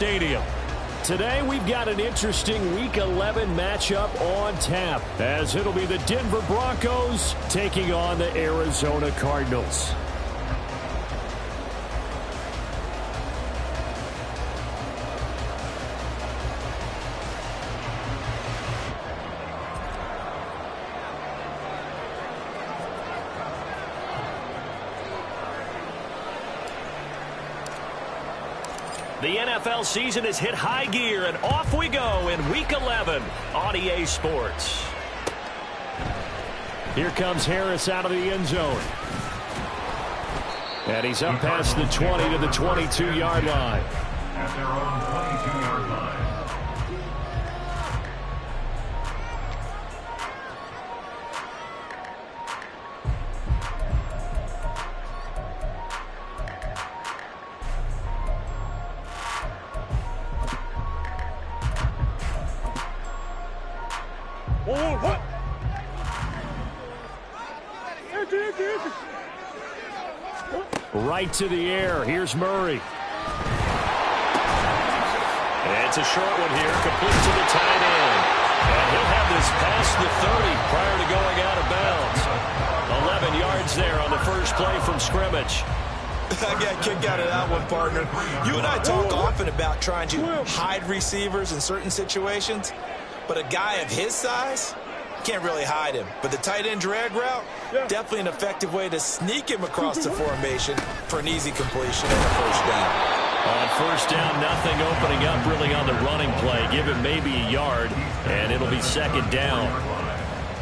Stadium. Today we've got an interesting Week 11 matchup on tap, as it'll be the Denver Broncos taking on the Arizona Cardinals. The NFL season has hit high gear, and off we go in Week 11 on EA Sports. Here comes Harris out of the end zone. And he's up past the 20 to the 22-yard line. At their own 22-yard line. Right to the air. Here's Murray. And it's a short one here, complete to the tight end. And he'll have this past the 30 prior to going out of bounds. 11 yards there on the first play from scrimmage. I got a kick out of that one, partner. You and I talk often about trying to hide receivers in certain situations, but a guy of his size can't really hide him. But the tight end drag route, definitely an effective way to sneak him across the formation for an easy completion and a first down. On first down, nothing opening up really on the running play. Give him maybe a yard, and it'll be second down.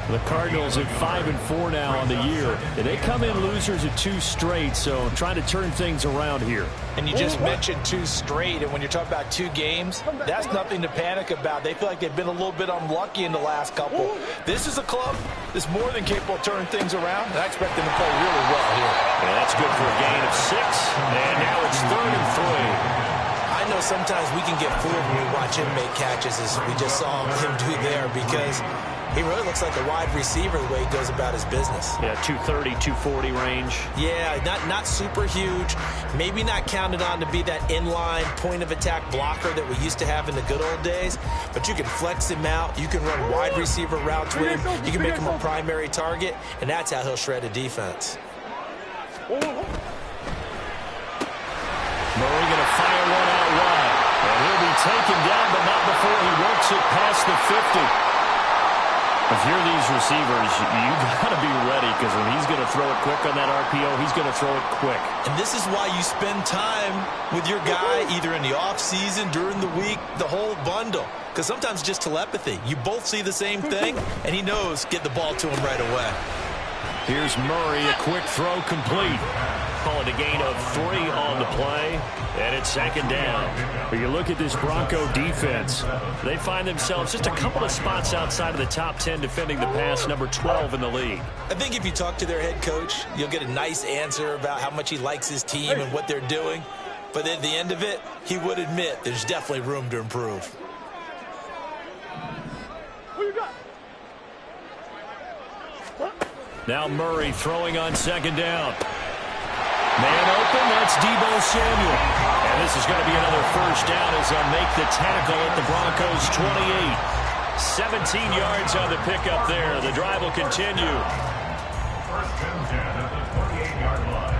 The Cardinals at 5-4 now on the year. And they come in losers at 2 straight, so trying to turn things around here. And you just mentioned 2 straight, and when you're talking about 2 games, that's nothing to panic about. They feel like they've been a little bit unlucky in the last couple. This is a club that's more than capable of turning things around, and I expect them to play really well here. And that's good for a gain of 6, and now it's 3rd and 3. I know sometimes we can get fooled when we watch him make catches, as we just saw him do there, because he really looks like a wide receiver the way he goes about his business. Yeah, 230, 240 range. Yeah, not super huge. Maybe not counted on to be that inline point-of-attack blocker that we used to have in the good old days. But you can flex him out. You can run wide receiver routes with him. You can make him a primary target, and that's how he'll shred a defense. Murray going to fire one out wide. And he'll be taken down, but not before he works it past the 50. If you're these receivers, you got to be ready, because when he's going to throw it quick on that RPO, he's going to throw it quick. And this is why you spend time with your guy either in the offseason, during the week, the whole bundle. Because sometimes just telepathy. You both see the same thing, and he knows get the ball to him right away. Here's Murray, a quick throw complete. Call it a gain of 3 on the play, and it's second down. But you look at this Bronco defense, they find themselves just a couple of spots outside of the top 10 defending the pass, number 12 in the league. I think if you talk to their head coach, you'll get a nice answer about how much he likes his team and what they're doing. But at the end of it, he would admit there's definitely room to improve. Now Murray throwing on second down. Man open, that's Deebo Samuel. And this is going to be another first down as they'll make the tackle at the Broncos' 28. 17 yards on the pickup there. The drive will continue. First and 10 at the 28-yard line.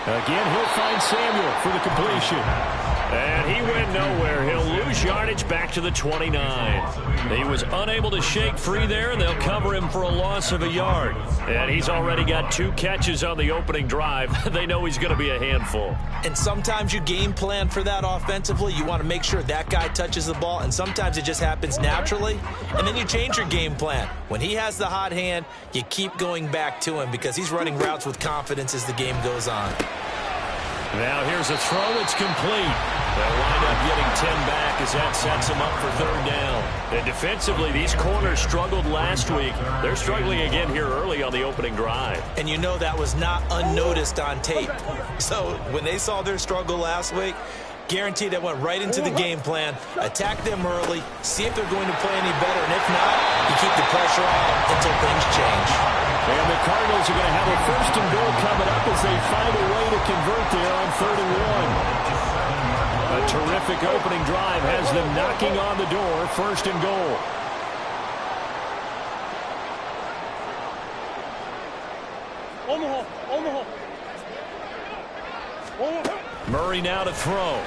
Again, he'll find Samuel for the completion. And he went nowhere. He'll lose yardage back to the 29. He was unable to shake free there, and they'll cover him for a loss of a yard. And he's already got 2 catches on the opening drive. They know he's going to be a handful. And sometimes you game plan for that offensively. You want to make sure that guy touches the ball, and sometimes it just happens naturally. And then you change your game plan. When he has the hot hand, you keep going back to him because he's running routes with confidence as the game goes on. Now here's a throw. It's complete. They'll wind up getting 10 back as that sets them up for third down. And defensively, these corners struggled last week. They're struggling again here early on the opening drive. And you know that was not unnoticed on tape. So when they saw their struggle last week, Guaranteed that went right into the game plan. Attack them early, see if they're going to play any better, and if not, you keep the pressure on until things change. And the Cardinals are going to have a first and goal coming up as they find a way to convert there on 3rd and 1. A terrific opening drive has them knocking on the door, 1st and goal. Murray now to throw.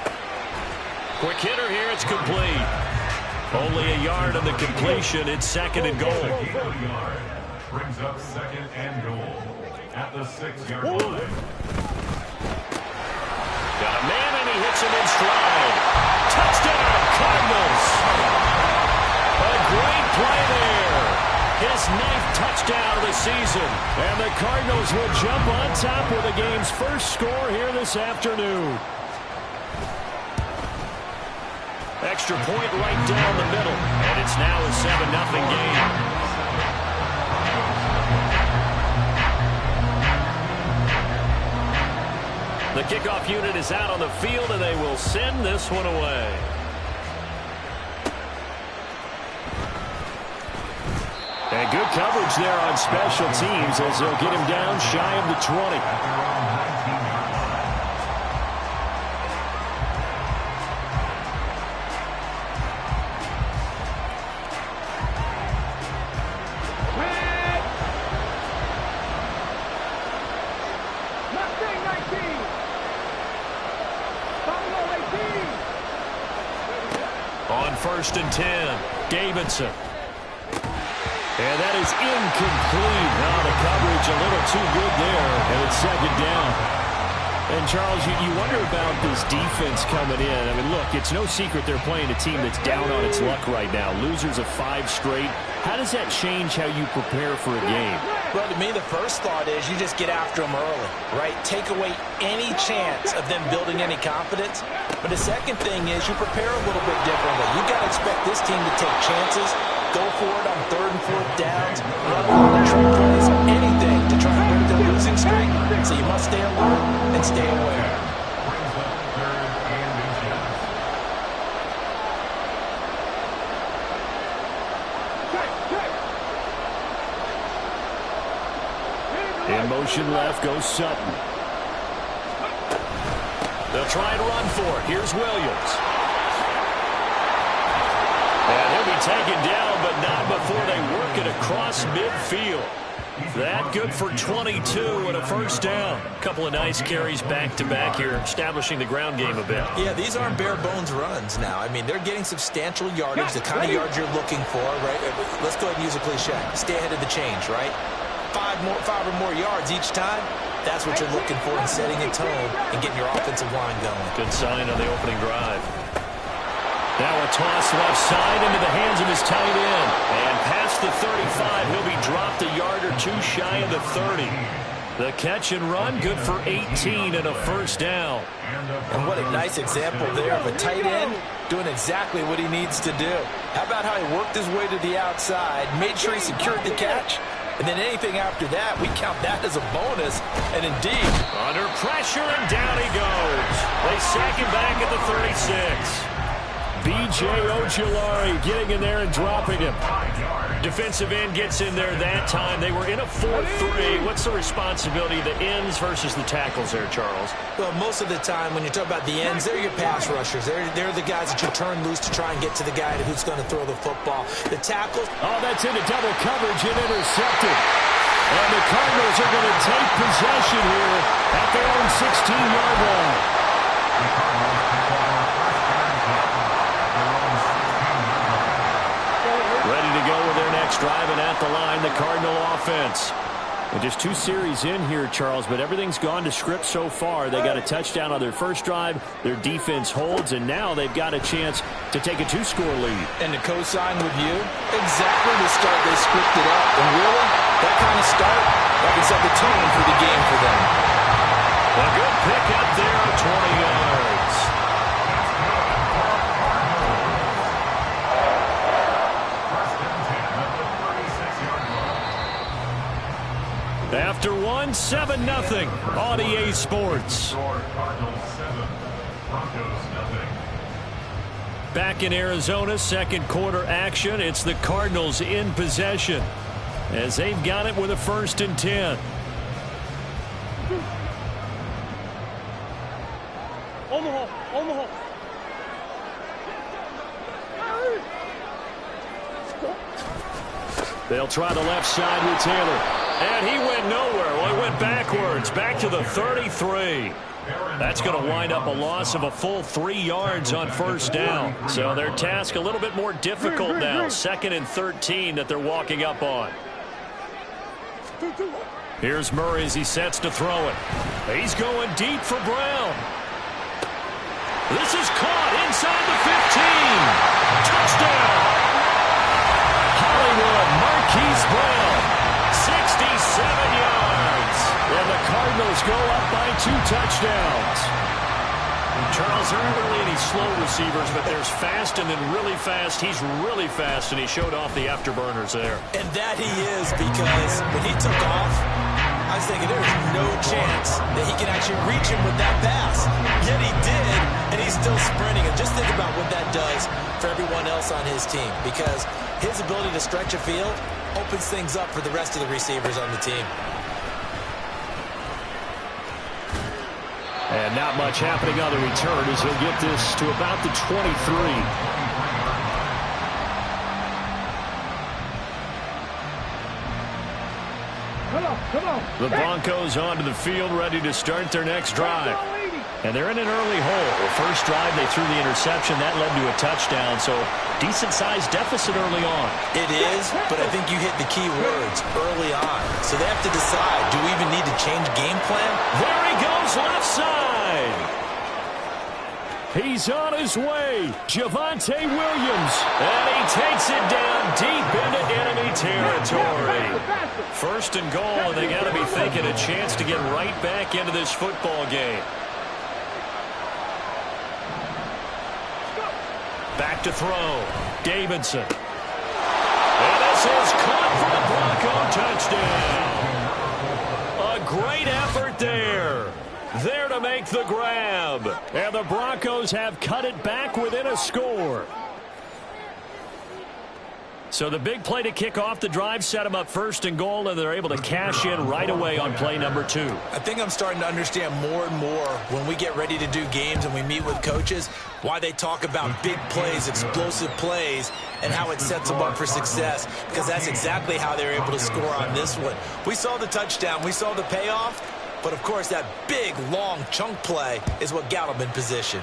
Quick hitter here, it's complete. Only a yard on the completion, it's 2nd and goal. Brings up 2nd and goal at the 6-yard line. Got a man and he hits him in stride. Touchdown, Cardinals. A great play there. His 9th touchdown of the season. And the Cardinals will jump on top with the game's first score here this afternoon. Extra point right down the middle. And it's now a 7-0 game. The kickoff unit is out on the field, and they will send this one away. And good coverage there on special teams as they'll get him down shy of the 20. On 1st and 10, Davidson. And that is incomplete. Now the coverage a little too good there, and it's 2nd down. And, Charles, you wonder about this defense coming in. I mean, look, it's no secret they're playing a team that's down on its luck right now. Losers of 5 straight. How does that change how you prepare for a game? Well, to me, the first thought is you just get after them early, right? Take away any chance of them building any confidence. But the second thing is you prepare a little bit differently. You got to expect this team to take chances, go for it on 3rd and 4th downs, run a lot of trick plays, anything to try and break their losing streak. So you must stay alert and stay aware. Brings up 3rd and inches. In motion left goes Sutton. They'll try and run for it. Here's Williams. And he'll be taken down, but not before they work it across midfield. That good for 22 and a 1st down. A couple of nice carries back-to-back here, establishing the ground game a bit. Yeah, these aren't bare-bones runs now. I mean, they're getting substantial yardage, the kind of yards you're looking for, right? Let's go ahead and use a cliche. Stay ahead of the change, right? 5 or more yards each time. That's what you're looking for in setting a tone and getting your offensive line going. Good sign on the opening drive. Now a toss left side into the hands of his tight end. And past the 35, he'll be dropped a yard or two shy of the 30. The catch and run, good for 18 and a 1st down. And what a nice example there of a tight end doing exactly what he needs to do. How about how he worked his way to the outside, made sure he secured the catch, and then anything after that, we count that as a bonus. And indeed, under pressure, and down he goes. They sack him back at the 36. B.J. Ojulari getting in there and dropping him. Defensive end gets in there that time. They were in a 4-3. What's the responsibility of the ends versus the tackles there, Charles? Well, most of the time when you talk about the ends, they're your pass rushers. They're the guys that you turn loose to try and get to the guy who's going to throw the football. The tackles. Oh, that's into double coverage and intercepted. And the Cardinals are going to take possession here at their own 16-yard line. Ready to go with their next drive, and at the line, the Cardinal offense. And just 2 series in here, Charles, but everything's gone to script so far. They got a touchdown on their first drive. Their defense holds, and now they've got a chance to take a 2-score lead. And to co-sign with you, exactly the start they scripted up. And really, that kind of start, that can set the tone for the game for them. A good pick up there, 20 yards. After one, 7-0 on EA Sports. Broncos nothing. Back in Arizona, second quarter action. It's the Cardinals in possession as they've got it with a 1st and 10. They'll try the left side with Taylor. And he went nowhere. Well, he went backwards, back to the 33. That's going to wind up a loss of a full 3 yards on 1st down. So their task a little bit more difficult now. 2nd and 13 that they're walking up on. Here's Murray as he sets to throw it. He's going deep for Brown. This is caught inside the 15. Touchdown. Hollywood Marquise Brown, 67 yards. And the Cardinals go up by 2 touchdowns. Charles, there aren't really any slow receivers, but there's fast and then really fast. He's really fast, and he showed off the afterburners there. And that he is, because when he took off, I was thinking there was no chance that he can actually reach him with that pass. Yet he did, and he's still sprinting. And just think about what that does for everyone else on his team, because his ability to stretch a field opens things up for the rest of the receivers on the team. And not much happening on the return as he'll get this to about the 23. The Broncos onto the field, ready to start their next drive. And they're in an early hole. The first drive, they threw the interception. That led to a touchdown, so decent-sized deficit early on. It is, but I think you hit the key words early on. So they have to decide, do we even need to change game plan? There he goes, left side. He's on his way. Javonte Williams. And he takes it down deep into enemy territory. 1st and goal, and they got to be thinking a chance to get right back into this football game. Back to throw. Davidson. And this is caught for the Bronco touchdown. A great effort there. There to make the grab. And the Broncos have cut it back within a score. So the big play to kick off the drive set them up 1st and goal, and they're able to cash in right away on play number 2. I think I'm starting to understand more and more when we get ready to do games and we meet with coaches why they talk about big plays, explosive plays, and how it sets them up for success, because that's exactly how they're able to score on this one. We saw the touchdown. We saw the payoff. But, of course, that big, long chunk play is what got them in position.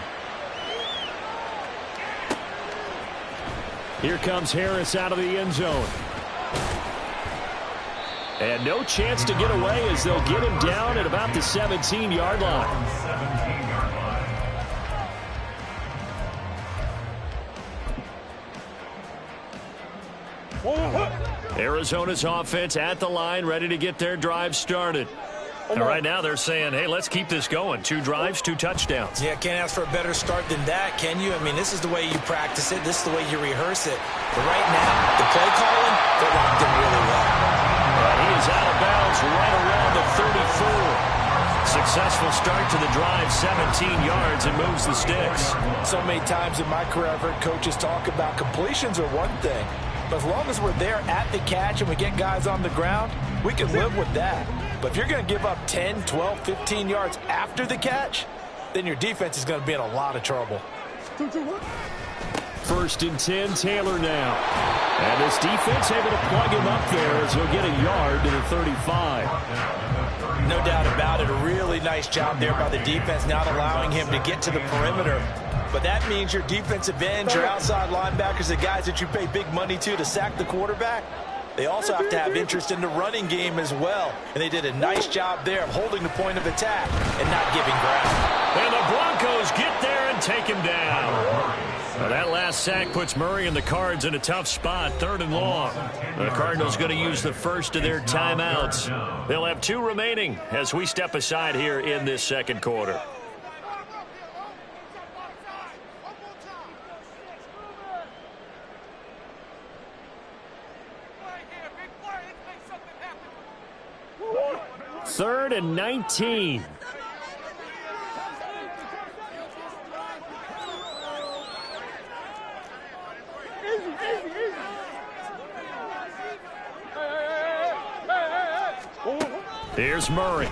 Here comes Harris out of the end zone. And no chance to get away as they'll get him down at about the 17-yard line. 17-yard line. Arizona's offense at the line, ready to get their drive started. And right now they're saying, hey, let's keep this going. 2 drives, 2 touchdowns. Yeah, can't ask for a better start than that, can you? I mean, this is the way you practice it. This is the way you rehearse it. But right now, the play calling, they're locked in really well. And he is out of bounds right around the 34. Successful start to the drive, 17 yards, and moves the sticks. So many times in my career, I've heard coaches talk about completions are one thing. But as long as we're there at the catch and we get guys on the ground, we can live with that. But if you're going to give up 10, 12, 15 yards after the catch, then your defense is going to be in a lot of trouble. 1st and 10, Taylor now. And this defense able to plug him up there as he'll get a yard to the 35. No doubt about it. A really nice job there by the defense, not allowing him to get to the perimeter. But that means your defensive ends, your outside linebackers, the guys that you pay big money to sack the quarterback, they also have to have interest in the running game as well. And they did a nice job there of holding the point of attack and not giving ground. And the Broncos get there and take him down. Now that last sack puts Murray and the Cards in a tough spot, 3rd and long. The Cardinals going to use the first of their timeouts. They'll have 2 remaining as we step aside here in this second quarter. Third and 19. Here's Murray.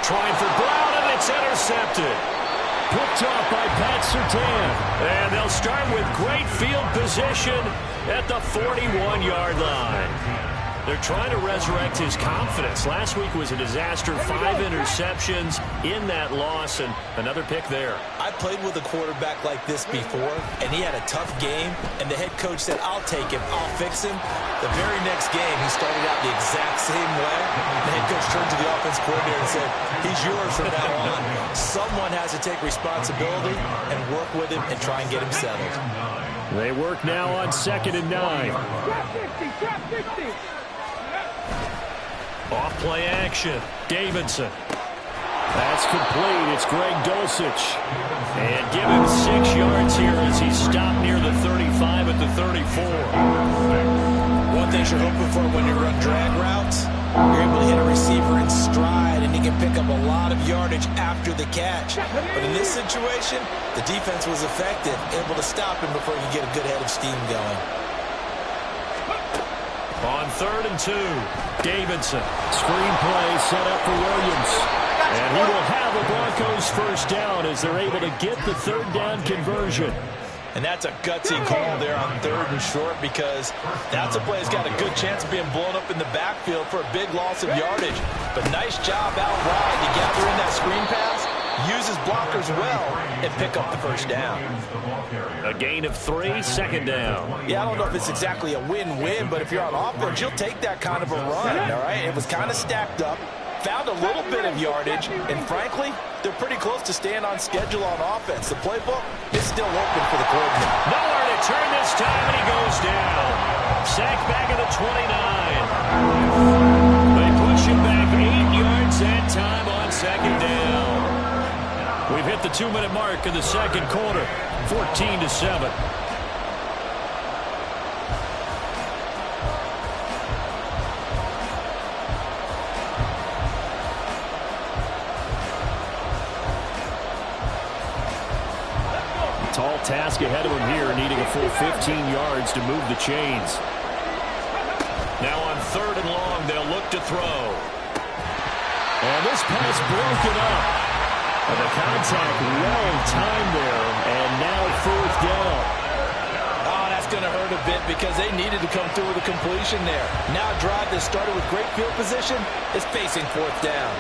Trying for Brown, and it's intercepted. Picked off by Pat Surtain. And they'll start with great field position at the 41-yard line. They're trying to resurrect his confidence. Last week was a disaster. 5 interceptions in that loss, and another pick there. I played with a quarterback like this before, and he had a tough game, and the head coach said, I'll take him, I'll fix him. The very next game, he started out the exact same way. The head coach turned to the offense coordinator and said, he's yours from now on. Someone has to take responsibility and work with him and try and get him settled. They work now on 2nd and 9. Trap 50, trap 50. Off play action. Davidson. That's complete. It's Greg Dulcich. And give him 6 yards here as he's stopped near the 35 at the 34. One thing you're hoping for when you run drag routes, you're able to hit a receiver in stride, and he can pick up a lot of yardage after the catch. But in this situation, the defense was effective, able to stop him before he could get a good head of steam going. On 3rd and 2, Davidson. Screen play set up for Williams. And he will have the Broncos first down as they're able to get the 3rd down conversion. And that's a gutsy call there on 3rd and short, because that's a play that's got a good chance of being blown up in the backfield for a big loss of yardage. But nice job out wide to gather in that screen pass, use his blockers well, and pick up the first down. A gain of 3, 2nd down. Yeah, I don't know if it's exactly a win-win, but if you're on offense, you'll take that kind of a run, all right? It was kind of stacked up, found a little bit of yardage, and frankly, they're pretty close to staying on schedule on offense. The playbook is still open for the coordinator. Nowhere to turn this time, and he goes down. Sacked back at the 29. They push him back 8 yards that time on 2nd down. We've hit the 2-minute mark in the 2nd quarter, 14-7. Tall task ahead of him here, needing a full 15 yards to move the chains. Now on 3rd and long, they'll look to throw. And this pass broken up. And the contact well timed there, and now 4th down. Oh, that's going to hurt a bit because they needed to come through with a completion there. Now a drive that started with great field position is facing 4th down.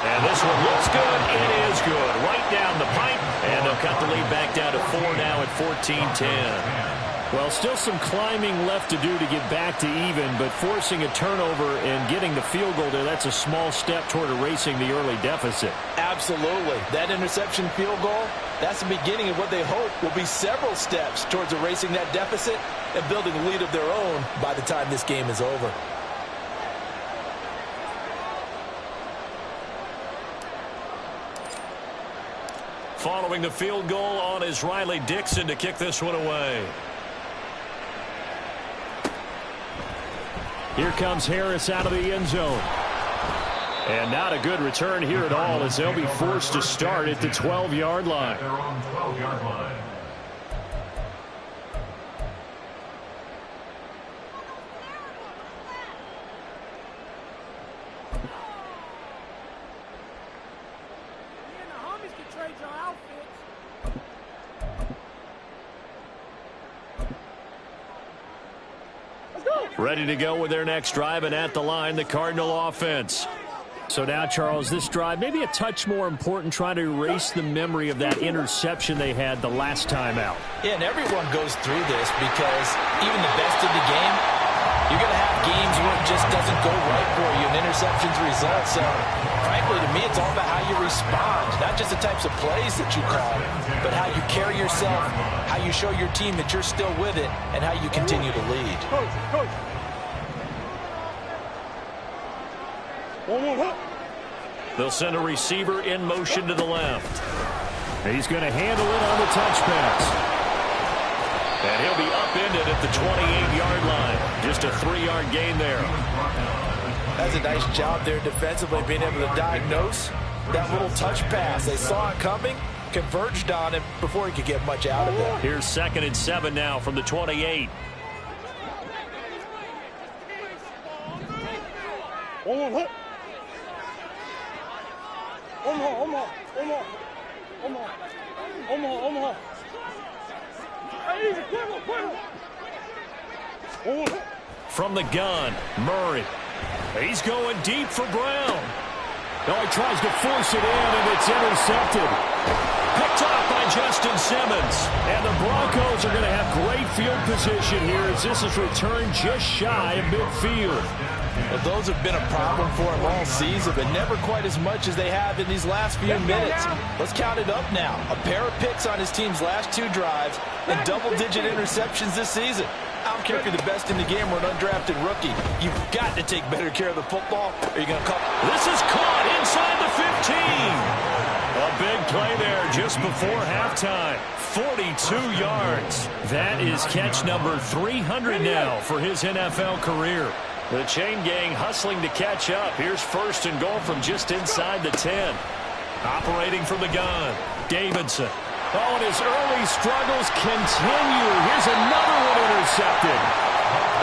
And this one looks good. It is good. Right down the pipe, and they'll cut the lead back down to 4 now at 14-10. Well, still some climbing left to do to get back to even, but forcing a turnover and getting the field goal there, that's a small step toward erasing the early deficit. Absolutely. That interception field goal, that's the beginning of what they hope will be several steps towards erasing that deficit and building a lead of their own by the time this game is over. Following the field goal on is Riley Dixon to kick this one away. Here comes Harris out of the end zone. And not a good return here at all, as they'll be forced to start at the 12-yard line. They're on 12-yard line. Ready to go with their next drive, and at the line, the Cardinal offense. So now, Charles, this drive, maybe a touch more important, trying to erase the memory of that interception they had the last time out. Yeah, and everyone goes through this because even the best in the game, you're going to have games where it just doesn't go right for you, and interceptions result. So, frankly, to me, it's all about how you respond, not just the types of plays that you call, but how you carry yourself, how you show your team that you're still with it, and how you continue to lead. Coach. They'll send a receiver in motion to the left. He's going to handle it on the touch pass. And he'll be upended at the 28-yard line. Just a 3-yard gain there. That's a nice job there defensively, being able to diagnose that little touch pass. They saw it coming, converged on him before he could get much out of it. Here's 2nd and 7 now from the 28. From the gun, Murray. He's going deep for Brown. Oh, he tries to force it in, and it's intercepted. Picked off by Justin Simmons. And the Broncos are going to have great field position here as this is returned just shy of midfield. Well, those have been a problem for him all season, but never quite as much as they have in these last few minutes. Let's count it up now. A pair of picks on his team's last 2 drives and double-digit interceptions this season. I don't care if you're the best in the game or an undrafted rookie. You've got to take better care of the football, or you're going to call. This is caught inside the 15. A big play there just before halftime. 42 yards. That is catch number 300 now for his NFL career. The chain gang hustling to catch up. Here's 1st and goal from just inside the 10. Operating from the gun, Davidson. Oh, and his early struggles continue. Here's another one intercepted.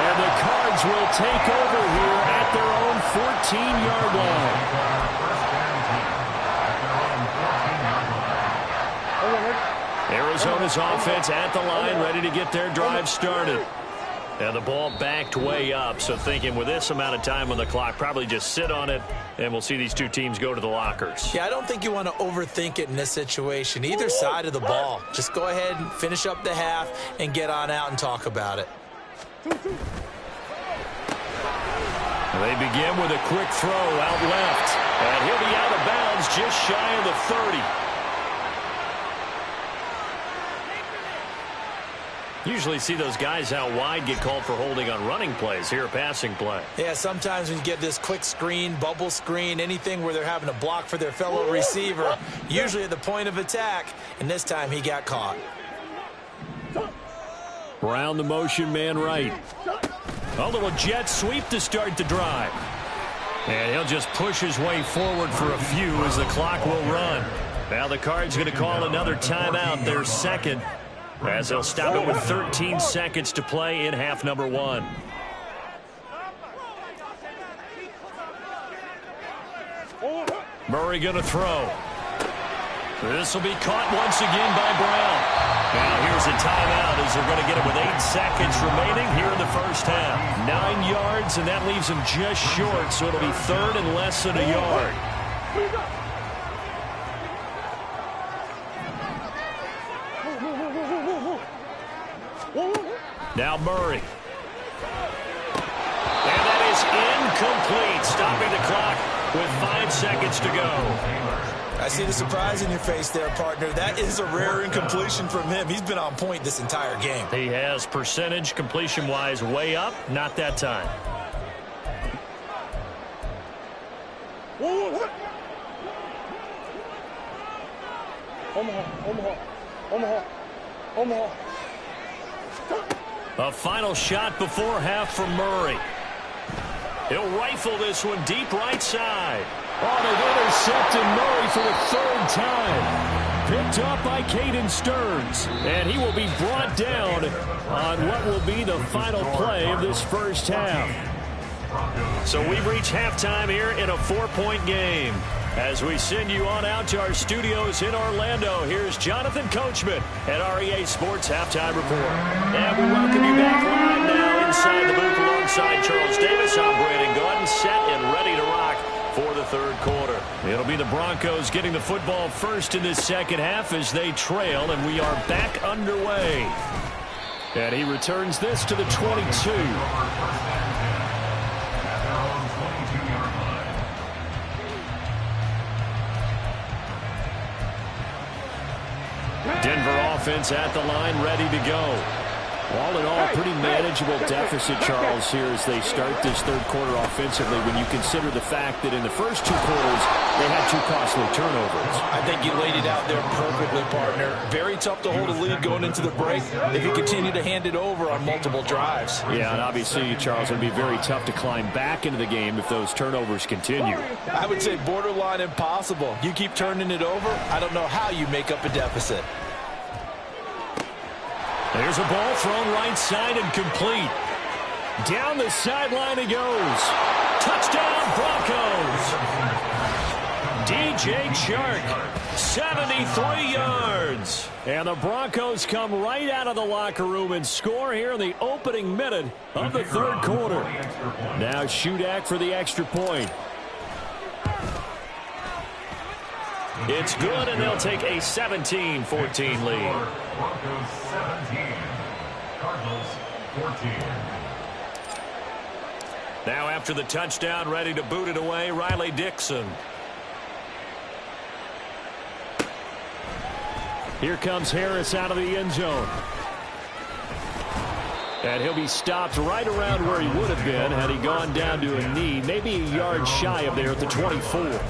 And the Cards will take over here at their own 14-yard line. Arizona's offense at the line, ready to get their drive started. And the ball backed way up, so thinking with this amount of time on the clock, probably just sit on it, and we'll see these 2 teams go to the lockers. Yeah, I don't think you want to overthink it in this situation. Either side of the ball. Just go ahead and finish up the half and get on out and talk about it. They begin with a quick throw out left. And he'll be out of bounds just shy of the 30. Usually see those guys out wide get called for holding on running plays. Here, a passing play. Yeah, sometimes when you get this quick screen, bubble screen, anything where they're having to block for their fellow receiver, usually at the point of attack, and this time he got caught. Brown the motion man right. A little jet sweep to start the drive. And he'll just push his way forward for a few as the clock will run. Now the Cards going to call another timeout, their 2nd. As they'll stop it with 13 seconds to play in half number 1. Murray going to throw. This will be caught once again by Brown. Now here's a timeout as they're going to get it with 8 seconds remaining here in the first half. 9 yards, and that leaves them just short, so it'll be 3rd and less than a yard. Now Murray. And that is incomplete, stopping the clock with 5 seconds to go. I see the surprise in your face there, partner. That is a rare incompletion from him. He's been on point this entire game. He has percentage completion-wise way up, not that time. A final shot before half from Murray. He'll rifle this one deep right side. Oh, they've intercepted Murray for the 3rd time. Picked up by Caden Stearns. And he will be brought down on what will be the final play of this first half. So we've reached halftime here in a 4-point game. As we send you on out to our studios in Orlando, here's Jonathan Coachman at REA Sports Halftime Report. And we welcome you back live now inside the booth alongside Charles Davis. I'm Brandon Gordon, set and ready to rock for the 3rd quarter. It'll be the Broncos getting the football first in this 2nd half as they trail, and we are back underway. And he returns this to the 22. Denver offense at the line, ready to go. All in all, pretty manageable deficit, Charles, here as they start this third quarter offensively when you consider the fact that in the first two quarters they had two costly turnovers. I think you laid it out there perfectly, partner. Very tough to hold a lead going into the break if you continue to hand it over on multiple drives. Yeah, and obviously, Charles, it would be very tough to climb back into the game if those turnovers continue. I would say borderline impossible. You keep turning it over, I don't know how you make up a deficit. There's a ball thrown right side and complete. Down the sideline he goes. Touchdown, Broncos. DJ Chark, 73 yards. And the Broncos come right out of the locker room and score here in the opening minute of the third quarter. Now Shudak for the extra point. It's good, and they'll take a 17-14 lead. Broncos 17, Cardinals 14. Now after the touchdown, ready to boot it away, Riley Dixon. Here comes Harris out of the end zone. And he'll be stopped right around where he would have been had he gone down to a knee, maybe a yard shy of there at the 24.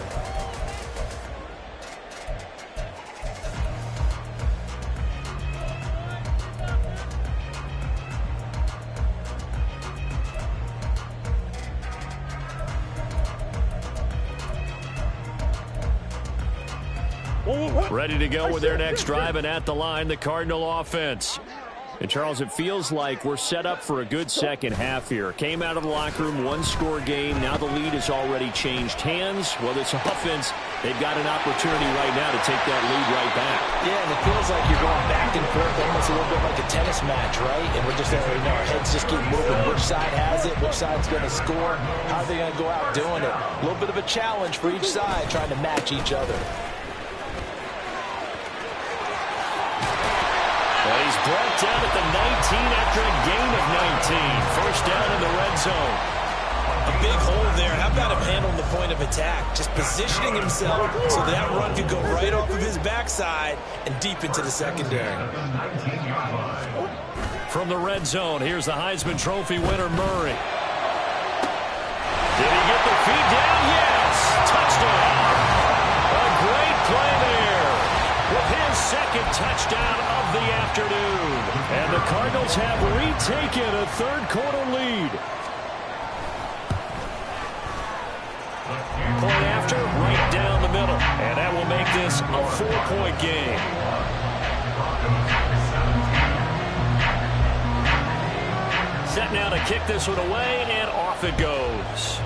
Ready to go with their next drive, and at the line, the Cardinal offense. And, Charles, it feels like we're set up for a good second half here. Came out of the locker room, one-score game. Now the lead has already changed hands. Well, this offense, they've got an opportunity right now to take that lead right back. Yeah, and it feels like you're going back and forth, almost a little bit like a tennis match, right? And we're just our heads just keep moving. Which side has it? Which side's going to score? How are they going to go out doing it? A little bit of a challenge for each side, trying to match each other. Well, he's brought down at the 19 after a gain of 19. First down in the red zone. A big hole there. How about him handling the point of attack? Just positioning himself so that run could go right off of his backside and deep into the secondary. From the red zone, here's the Heisman Trophy winner, Murray. Did he get the feet down? Yes! Touchdown! A great play there with his second touchdown of the afternoon. And the Cardinals have retaken a third-quarter lead. Point after, right down the middle. And that will make this a 4-point game. Set now to kick this one away, and off it goes.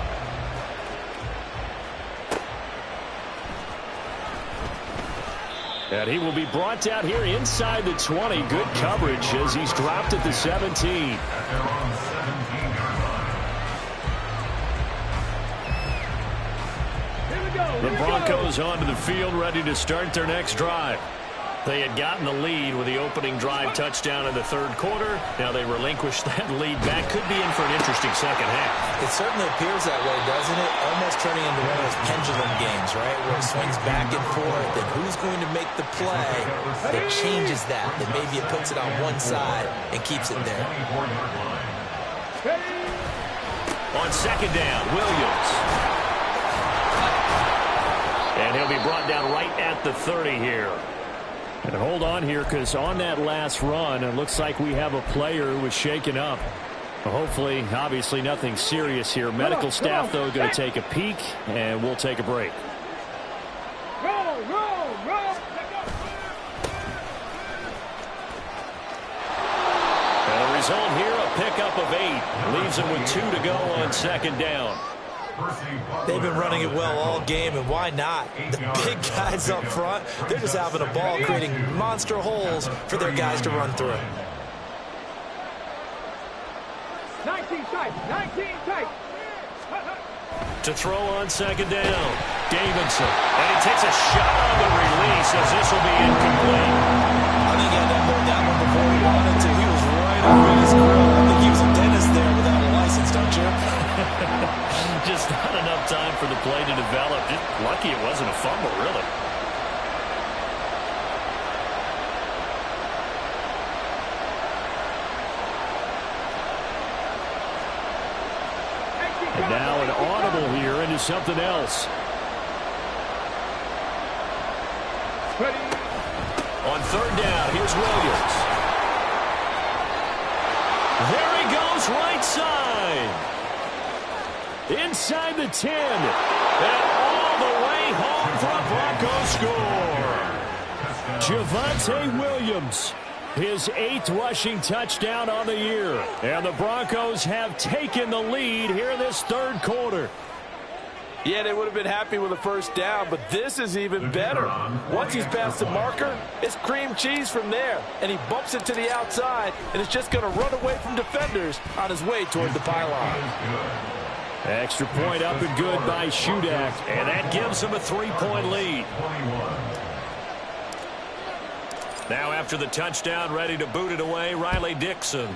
And he will be brought down here inside the 20. Good coverage as he's dropped at the 17. The Broncos onto the field, ready to start their next drive. They had gotten the lead with the opening drive touchdown in the third quarter. Now they relinquish that lead back. Could be in for an interesting second half. It certainly appears that way, doesn't it? Almost turning into one of those pendulum games, right? Where it swings back and forth, and who's going to make the play that changes that? That maybe it puts it on one side and keeps it there. On second down, Williams. And he'll be brought down right at the 30 here. And hold on here, because on that last run, it looks like we have a player who was shaken up. Hopefully, obviously, nothing serious here. Medical staff, though, going to take a peek, and we'll take a break. And the result here, a pickup of 8. Leaves him with 2 to go on second down. They've been running it well all game, and why not? The big guys up front, they're just having a ball, creating monster holes for their guys to run through. 19 tight, 19 tight. To throw on second down, Davidson. And he takes a shot on the release as this will be incomplete. I think he had to hold that one before he wanted to. He was right over his grill. I think he was a dentist there without a license, don't you? Just not enough time for the play to develop. Just lucky it wasn't a fumble, really. audible here into something else. Ready. On third down, here's Williams. There he goes, right side. Inside the 10. And all the way home for a Broncos score. Javonte Williams, his 8th rushing touchdown on the year. And the Broncos have taken the lead here in this third quarter. Yeah, they would have been happy with a first down, but this is even better. Once he's past the marker, it's cream cheese from there. And he bumps it to the outside, and it's just going to run away from defenders on his way toward the pylon. Extra point up and good by Shudak, and that gives him a 3-point lead. Now after the touchdown, ready to boot it away, Riley Dixon.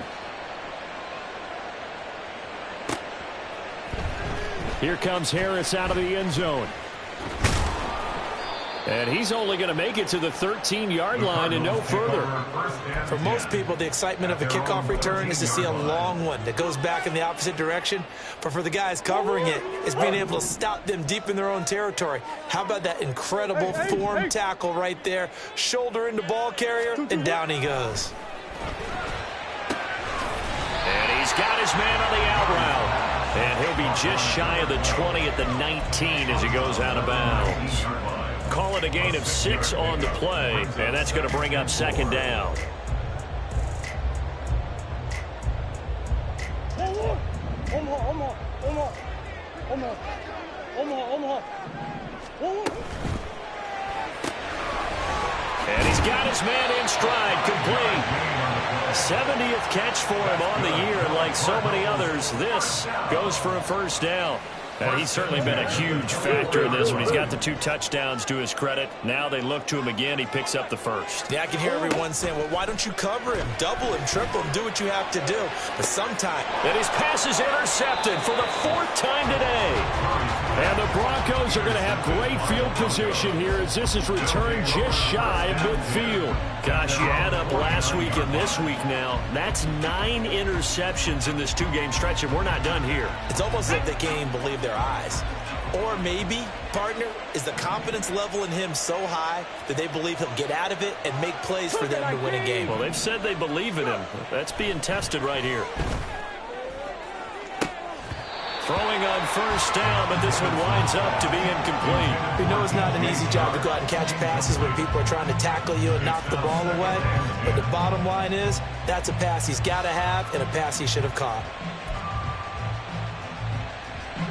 Here comes Harris out of the end zone. And he's only going to make it to the 13-yard line and no further. For most people, the excitement of a kickoff return is to see a long one that goes back in the opposite direction. But for the guys covering it, it's being able to stop them deep in their own territory. How about that incredible form tackle right there? Shoulder into ball carrier, and down he goes. And he's got his man on the out route. And he'll be just shy of the 20 at the 19 as he goes out of bounds. Call it a gain of 6 on the play, and that's going to bring up second down. And he's got his man in stride, complete. 70th catch for him on the year, and like so many others, this goes for a first down. And he's certainly been a huge factor in this one. He's got the 2 touchdowns to his credit. Now they look to him again. He picks up the first. Yeah, I can hear everyone saying, well, why don't you cover him, double him, triple him, do what you have to do. But sometimes... And his pass is intercepted for the 4th time today. And the Broncos are going to have great field position here as this is returned just shy of midfield. Gosh, you add up last week and this week now. That's 9 interceptions in this 2-game stretch, and we're not done here. It's almost as if they can't even believe their eyes. Or maybe, partner, is the confidence level in him so high that they believe he'll get out of it and make plays for them to win a game. Well, they've said they believe in him. That's being tested right here. Throwing on first down, but this one winds up to be incomplete. We know it's not an easy job to go out and catch passes when people are trying to tackle you and knock the ball away. But the bottom line is, that's a pass he's got to have and a pass he should have caught.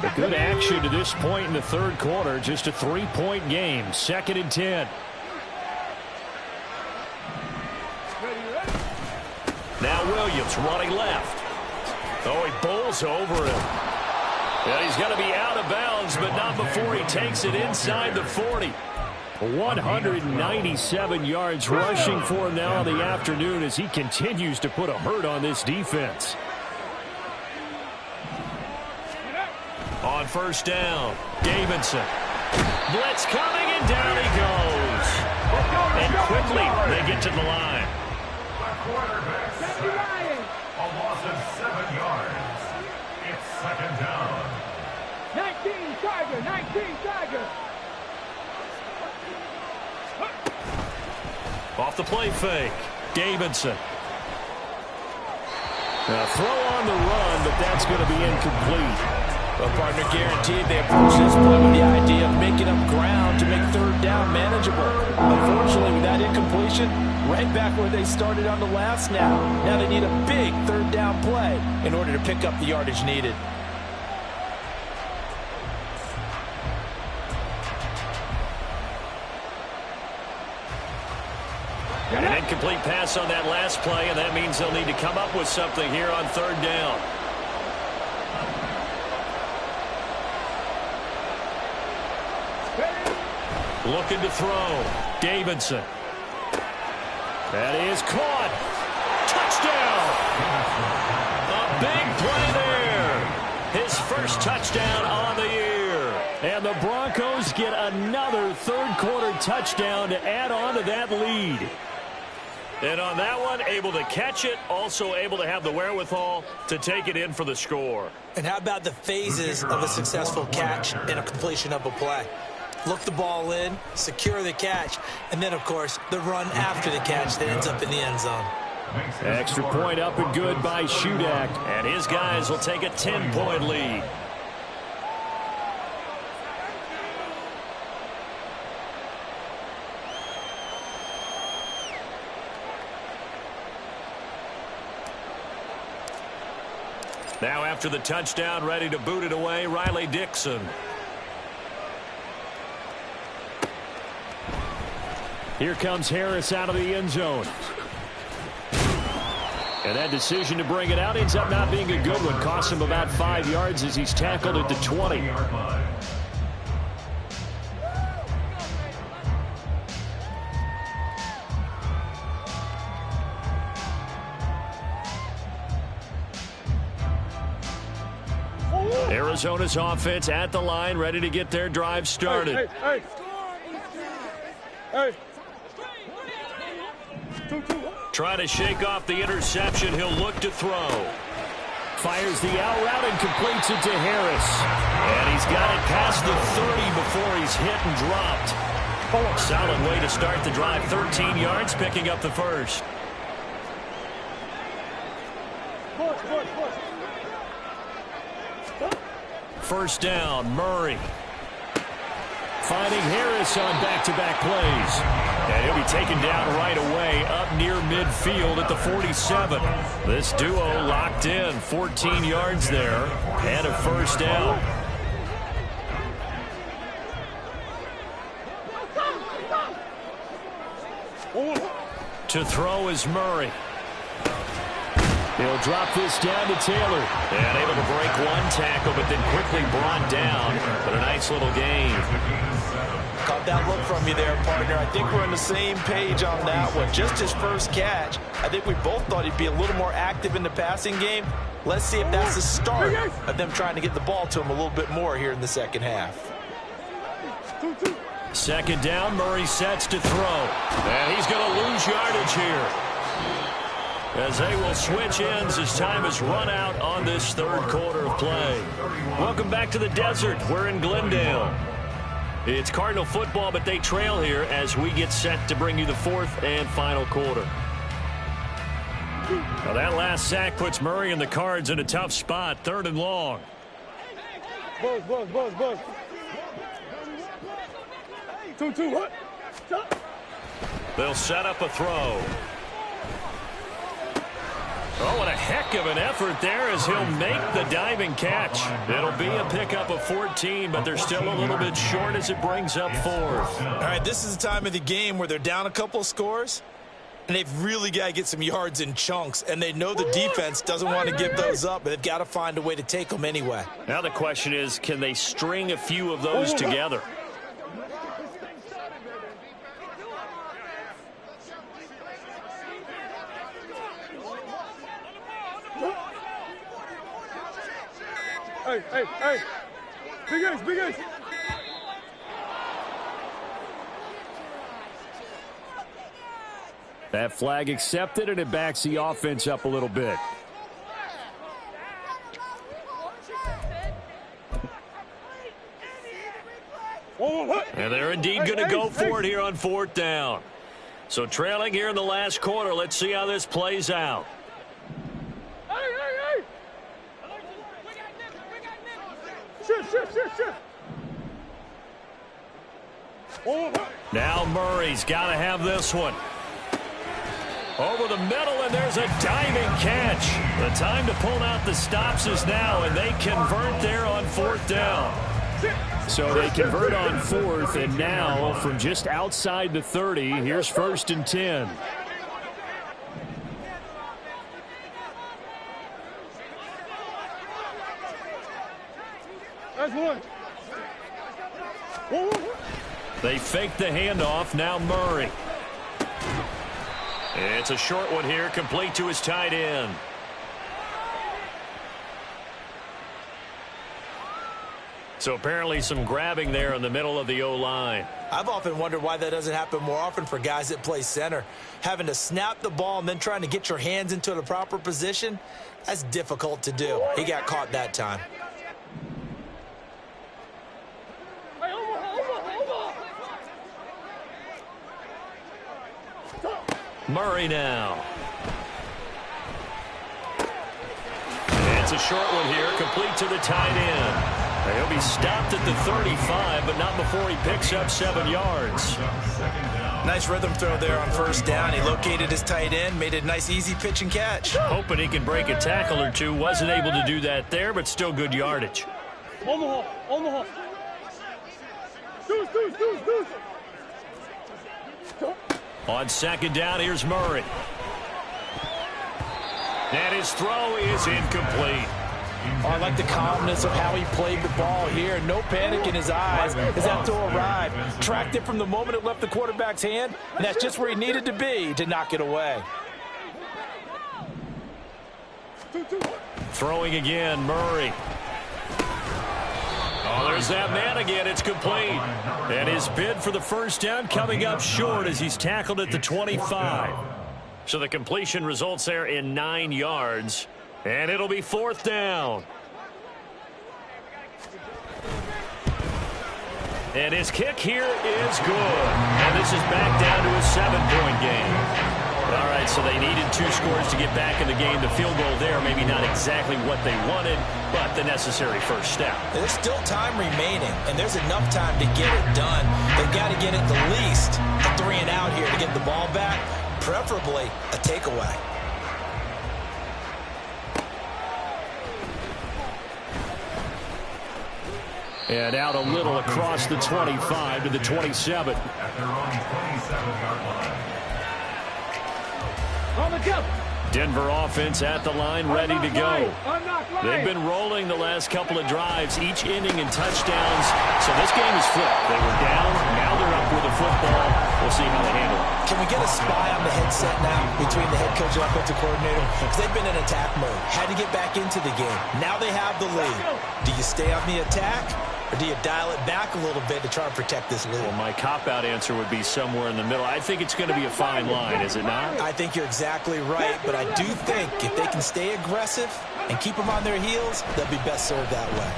A good action to this point in the third quarter. Just a 3-point game. 2nd and 10. Now Williams running left. Oh, he bowls over him. Yeah, he's going to be out of bounds, but not before he takes it inside the 40. 197 yards rushing for him now in the afternoon as he continues to put a hurt on this defense. On first down, Davidson. Blitz coming, and down he goes. And quickly, they get to the line. The quarterback sack. A loss of 7 yards. It's second down. 19 Tiger, 19 Tiger. Off the play fake, Davidson. Now throw on the run, but that's going to be incomplete. Well, partner, guaranteed they approach this play with the idea of making up ground to make third down manageable. Unfortunately, with that incompletion, right back where they started on the last snap. Now they need a big third down play in order to pick up the yardage needed. An incomplete pass on that last play, and that means they'll need to come up with something here on third down. Looking to throw. Davidson. That is caught. Touchdown. A big play there. His first touchdown on the year. And the Broncos get another third quarter touchdown to add on to that lead. And on that one, able to catch it, also able to have the wherewithal to take it in for the score. And how about the phases of a successful catch and a completion of a play? Look the ball in, secure the catch, and then, of course, the run after the catch that ends up in the end zone. Extra point up and good by Shudak. And his guys will take a 10-point lead. Now after the touchdown, ready to boot it away, Riley Dixon. Here comes Harris out of the end zone. And that decision to bring it out ends up not being a good one. Costs him about 5 yards as he's tackled at the 20. Arizona's offense at the line, ready to get their drive started. Trying to shake off the interception. He'll look to throw. Fires the out route and completes it to Harris. And he's got it past the 30 before he's hit and dropped. Solid way to start the drive. 13 yards, picking up the first. First down, Murray. Finding Harris on back-to-back plays. And he'll be taken down right away up near midfield at the 47. This duo locked in. 14 yards there and a first down. To throw is Murray. He'll drop this down to Taylor. And able to break one tackle, but then quickly brought down. But a nice little gain. Caught that look from you there, partner. I think we're on the same page on that one. Just his first catch. I think we both thought he'd be a little more active in the passing game. Let's see if that's the start of them trying to get the ball to him a little bit more here in the second half. Second down, Murray sets to throw. And he's going to lose yardage here, as they will switch ends as time has run out on this third quarter of play. Welcome back to the desert. We're in Glendale. It's Cardinal football, but they trail here as we get set to bring you the fourth and final quarter. Now that last sack puts Murray and the Cards in a tough spot, 3rd and long. Buzz. 2-2, what? They'll set up a throw. Oh, what a heck of an effort there as he'll make the diving catch. It'll be a pickup of 14, but they're still a little bit short as it brings up 4th. All right, this is the time of the game where they're down a couple of scores, and they've really got to get some yards in chunks, and they know the defense doesn't want to give those up, but they've got to find a way to take them anyway. Now the question is, can they string a few of those together? Hey. Big ace. That flag accepted, and it backs the offense up a little bit. And they're indeed going to go for it here on 4th down. So trailing here in the last quarter. Let's see how this plays out. Shift. Now Murray's got to have this one. Over the middle, and there's a diving catch. The time to pull out the stops is now, and they convert there on 4th down. So they convert on 4th, and now from just outside the 30, here's 1st and 10. That's one. They fake the handoff. Now Murray. It's a short one here, complete to his tight end. So apparently some grabbing there in the middle of the O-line. I've often wondered why that doesn't happen more often for guys that play center. Having to snap the ball and then trying to get your hands into the proper position, that's difficult to do. He got caught that time. Murray now. It's a short one here, complete to the tight end. He'll be stopped at the 35, but not before he picks up 7 yards. Nice rhythm throw there on first down. He located his tight end, made a nice easy pitch and catch. Hoping he can break a tackle or two. Wasn't able to do that there, but still good yardage. Omaha. Deuce. On second down, here's Murray. And his throw is incomplete. Oh, I like the calmness of how he played the ball here. No panic in his eyes as that throw arrived. Tracked it from the moment it left the quarterback's hand, and that's just where he needed to be to knock it away. Throwing again, Murray. Oh, there's that man again. It's complete. And his bid for the first down coming up short as he's tackled at the 25. So the completion results there in 9 yards. And it'll be fourth down. And his kick here is good. And this is back down to a 7-point game. All right, so they needed 2 scores to get back in the game. The field goal there, maybe not exactly what they wanted, but the necessary first step. There's still time remaining, and there's enough time to get it done. They've got to get at the least a 3 and out here to get the ball back, preferably a takeaway. And out a little across the 25 to the 27. At their own 27-yard line. Denver offense at the line, ready to go. They've been rolling the last couple of drives, each inning in touchdowns. So this game is flipped. They were down, now they're up with the football. We'll see how they handle it. Can we get a spy on the headset now between the head coach and offensive coordinator? Because they've been in attack mode. Had to get back into the game. Now they have the lead. Do you stay on the attack, or do you dial it back a little bit to try and protect this lead? Well, my cop-out answer would be somewhere in the middle. I think it's going to be a fine line, is it not? I think you're exactly right, but I do think if they can stay aggressive and keep them on their heels, they'll be best served that way.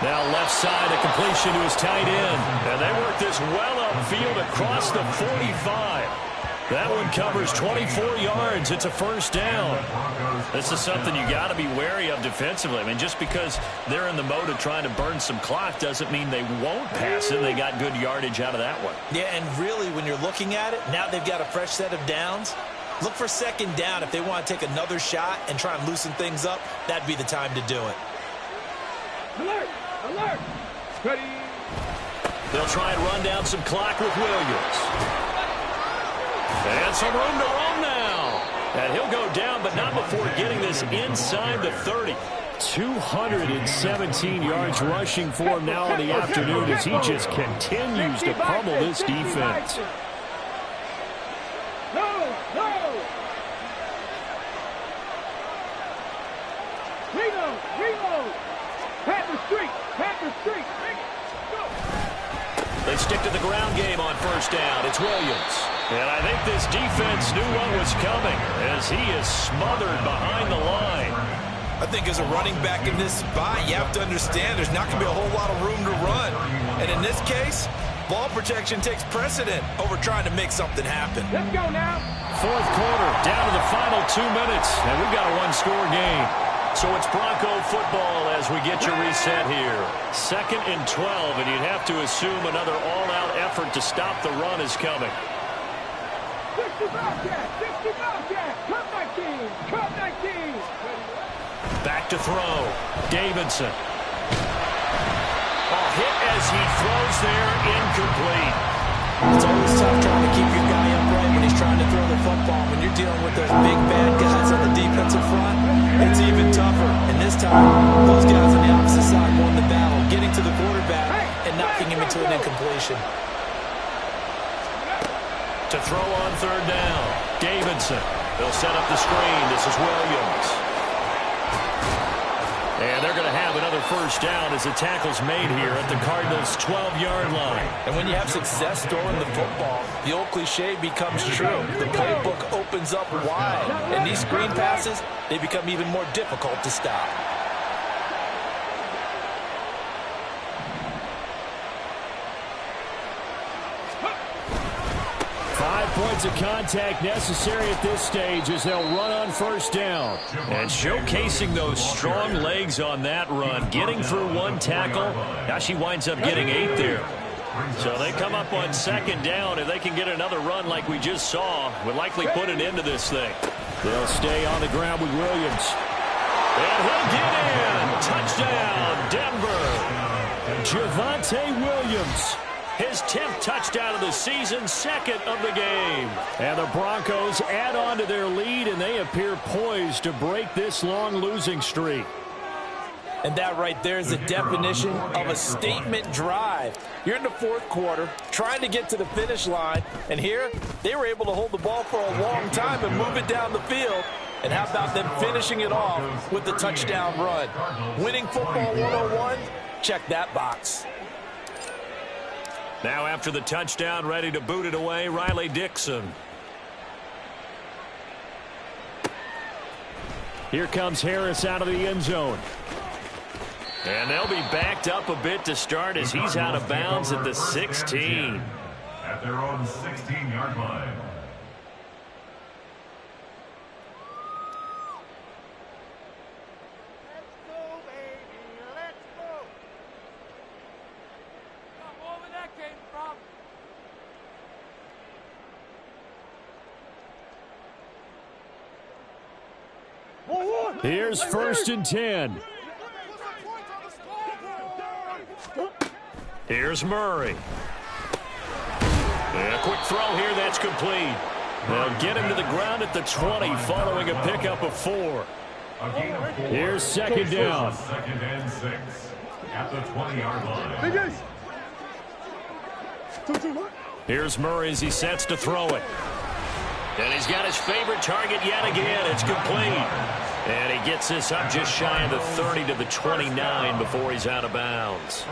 Now left side, a completion to his tight end. And they work this well upfield across the 45. That one covers 24 yards. It's a first down. This is something you got to be wary of defensively. I mean, just because they're in the mode of trying to burn some clock doesn't mean they won't pass it. They got good yardage out of that one. Yeah, and really, when you're looking at it, now they've got a fresh set of downs. Look for second down. If they want to take another shot and try and loosen things up, that'd be the time to do it. Alert! Ready? They'll try and run down some clock with Williams. And some room to roam now. And he'll go down, but not before getting this inside the 30. 217 yards rushing for him now in the afternoon as he just continues to pummel this defense. No! Reload! Pat the street! Go! They stick to the ground game on first down. It's Williams. And I think this defense knew what was coming as he is smothered behind the line. I think as a running back in this spot, you have to understand there's not going to be a whole lot of room to run. And in this case, ball protection takes precedent over trying to make something happen. Let's go now. Fourth quarter, down to the final 2 minutes, and we've got a one-score game. So it's Bronco football as we get you reset here. 2nd and 12, and you'd have to assume another all-out effort to stop the run is coming. 60 Bobcat! Cut 19! Back to throw. Davidson. Hit as he throws there, incomplete. It's always tough trying to keep your guy upright when he's trying to throw the football. When you're dealing with those big, bad guys on the defensive front, it's even tougher. And this time, those guys on the opposite side won the battle, getting to the quarterback and knocking him into an incompletion. To throw on third down, Davidson. They'll set up the screen. This is Williams. And they're going to have another first down as the tackle's made here at the Cardinals' 12-yard line. And when you have success throwing the football, the old cliche becomes true. The playbook opens up wide, and these screen passes, they become even more difficult to stop. Points of contact necessary at this stage as they'll run on first down. And showcasing those strong legs on that run, getting through one tackle. Now she winds up getting 8 there. So they come up on second down. If they can get another run like we just saw, would likely put an end to this thing. They'll stay on the ground with Williams. And he'll get in. Touchdown, Denver. Javonte Williams. His 10th touchdown of the season, second of the game. And the Broncos add on to their lead, and they appear poised to break this long losing streak. And that right there is the definition of a statement drive. You're in the fourth quarter, trying to get to the finish line, and here they were able to hold the ball for a long time and move it down the field. And how about them finishing it off with the touchdown run? Winning football 101, check that box. Now after the touchdown, ready to boot it away, Riley Dixon. Here comes Harris out of the end zone. And they'll be backed up a bit to start as he's out of bounds at the 16. At their own 16-yard line. Here's first and 10. Here's Murray. And a quick throw here, that's complete. They'll get him to the ground at the 20 following a pickup of 4. Here's second down. Second and 6 at the 20-yard line. Here's Murray as he sets to throw it. And he's got his favorite target yet again. It's complete. And he gets this up just shy of the 30 to the 29 before he's out of bounds.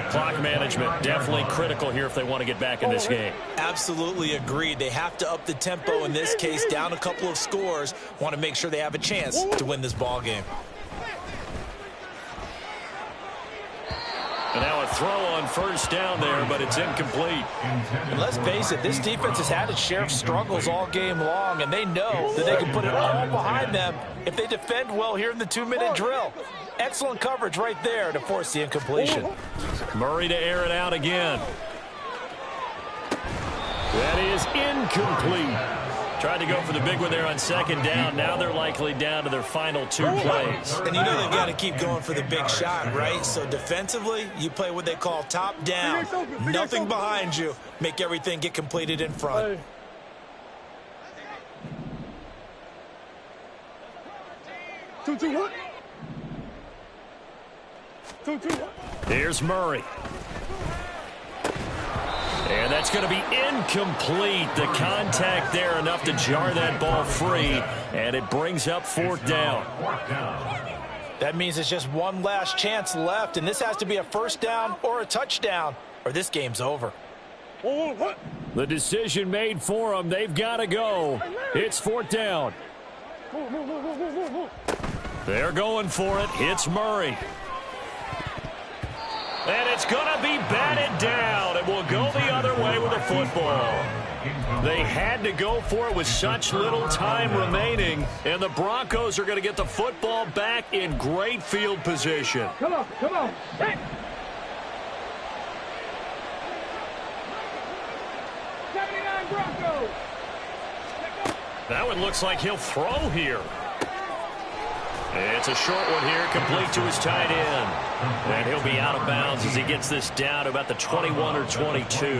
Clock management definitely critical here if they want to get back in this game. Absolutely agreed. They have to up the tempo in this case, down a couple of scores. Want to make sure they have a chance to win this ball game. And now a throw on first down there, but it's incomplete. And let's face it, this defense has had its share of struggles all game long, and they know that they can put it all behind them if they defend well here in the 2-minute drill. Excellent coverage right there to force the incompletion. Murray to air it out again. That is incomplete. Tried to go for the big one there on second down. Now they're likely down to their final 2 plays. And you know they've got to keep going for the big shot, right? So defensively, you play what they call top down. Nothing behind you. Make everything get completed in front. Here's Murray. And that's going to be incomplete. The contact there enough to jar that ball free, and it brings up 4th down. That means it's just one last chance left, and this has to be a first down or a touchdown, or this game's over. The decision made for them. They've got to go. It's 4th down. They're going for it. It's Murray. And it's going to be batted down. It will go the other way with the football. They had to go for it with such little time remaining, and the Broncos are going to get the football back in great field position. Come on, come on. Hey. 79 Broncos. That one looks like he'll throw here. It's a short one here, complete to his tight end. And he'll be out of bounds as he gets this down to about the 21 or 22.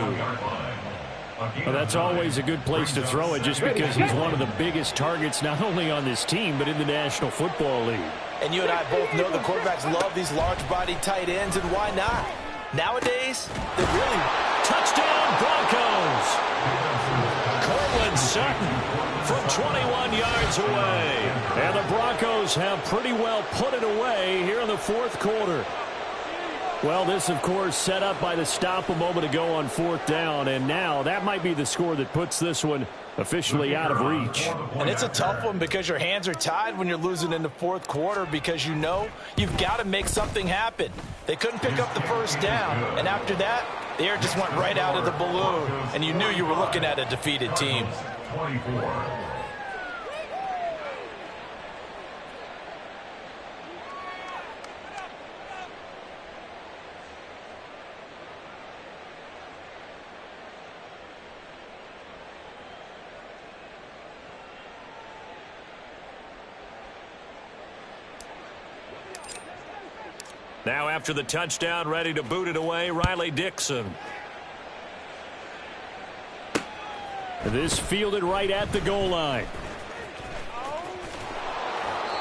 Well, that's always a good place to throw it just because he's one of the biggest targets not only on this team but in the National Football League. And you and I both know the quarterbacks love these large-bodied tight ends, and why not? Nowadays, they really... Touchdown, Broncos! Cortland Sutton from 21 yards away. And the Broncos have pretty well put it away here in the fourth quarter. Well, this, of course, set up by the stop a moment ago on fourth down, and now that might be the score that puts this one officially out of reach. And it's a tough one because your hands are tied when you're losing in the fourth quarter because you know you've got to make something happen. They couldn't pick up the first down, and after that, the air just went right out of the balloon, and you knew you were looking at a defeated team. 24. Now after the touchdown, ready to boot it away, Riley Dixon. This fielded right at the goal line.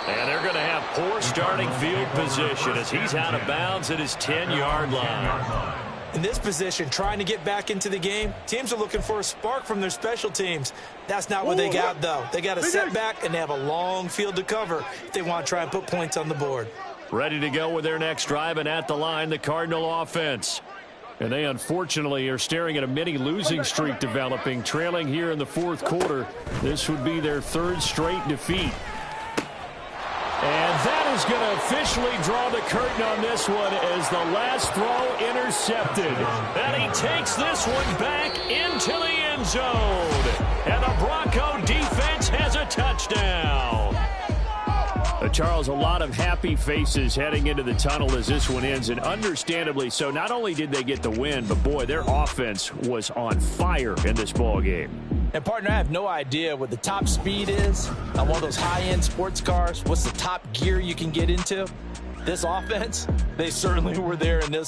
And they're going to have poor starting field position as he's out of bounds at his 10-yard line. In this position, trying to get back into the game, teams are looking for a spark from their special teams. That's not what they got, though. They got a setback, and they have a long field to cover if they want to try and put points on the board. Ready to go with their next drive, and at the line, the Cardinal offense. And they, unfortunately, are staring at a mini losing streak developing, trailing here in the fourth quarter. This would be their third straight defeat. And that is going to officially draw the curtain on this one as the last throw intercepted. And he takes this one back into the end zone. And the Bronco defense has a touchdown. Charles, a lot of happy faces heading into the tunnel as this one ends, and understandably so. Not only did they get the win, but, boy, their offense was on fire in this ball game. And, partner, I have no idea what the top speed is on one of those high-end sports cars. What's the top gear you can get into? This offense, they certainly were there in this